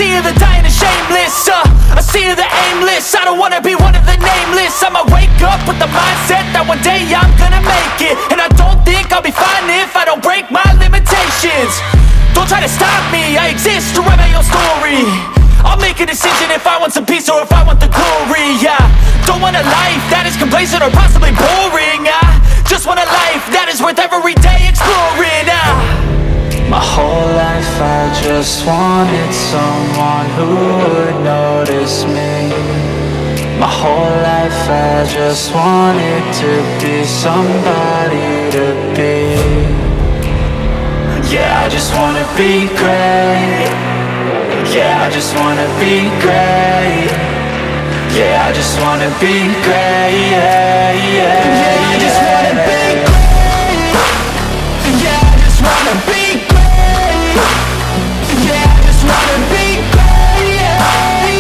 sea of the dying and shameless, a sea of the aimless. I don't wanna be one of the nameless. I'ma wake up with the mindset that one day I'm gonna make it. And I don't think I'll be fine if I don't break my limitations. Don't try to stop me, I exist to write my own story. I'll make a decision if I want some peace or if I want the glory. Yeah, don't want a life that is complacent or possibly boring. I just want a life that is worth every day exploring. My whole life I just wanted someone who would notice me. My whole life I just wanted to be somebody to be. Yeah, I just wanna be great. Yeah, I just wanna be great. Yeah, I just wanna be great. Yeah, yeah, yeah, I just wanna be great. Yeah, I just wanna be great. Yeah, I just wanna be great. Yeah,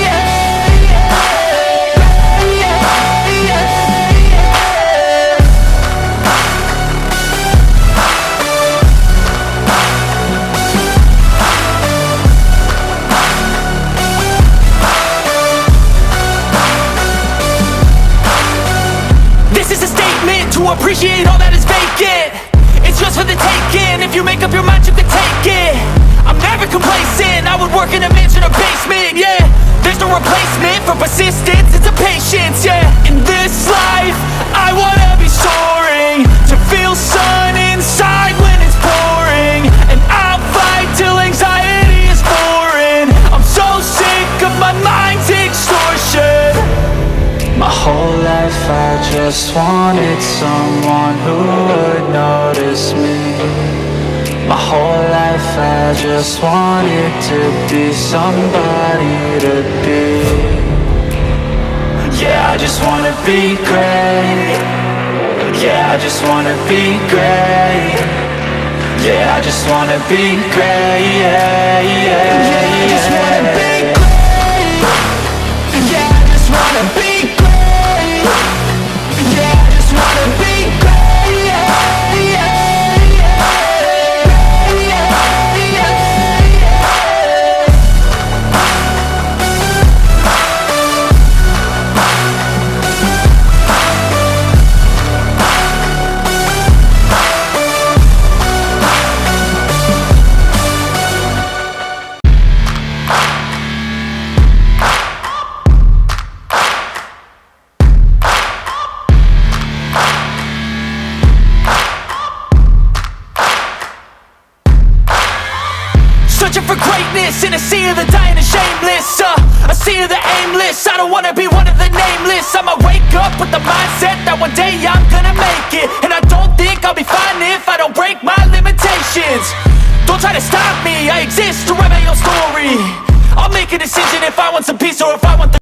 yeah, yeah, yeah, yeah. This is a statement to appreciate all that is vacant. It's just for the taking. If you make up your mind, you can take it. I'm never complacent. I would work in a mansion or basement. Yeah, there's no replacement for persistence. It's a patience. Yeah, in this life I wanna be soaring, to feel sun inside when it's pouring. And I'll fight till anxiety is foreign. I'm so sick of my mind's extortion. My whole life I just wanted someone who would notice me. My whole life I just wanted to be somebody to be. Yeah, I just wanna be great. Yeah, I just wanna be great. Yeah, I just wanna be great. Yeah, yeah, yeah, I just wanna be great. Yeah, I just wanna be great. Yeah, I just wanna be great. Yeah, yeah, yeah, yeah, yeah. Searching for greatness in a sea of the dying and shameless, a sea of the aimless. I don't wanna be one of the nameless. I'ma wake up with the mindset that one day I'm gonna make it. And I don't think I'll be fine if I don't break my limitations. Don't try to stop me, I exist to write my own story. I'll make a decision if I want some peace or if I want the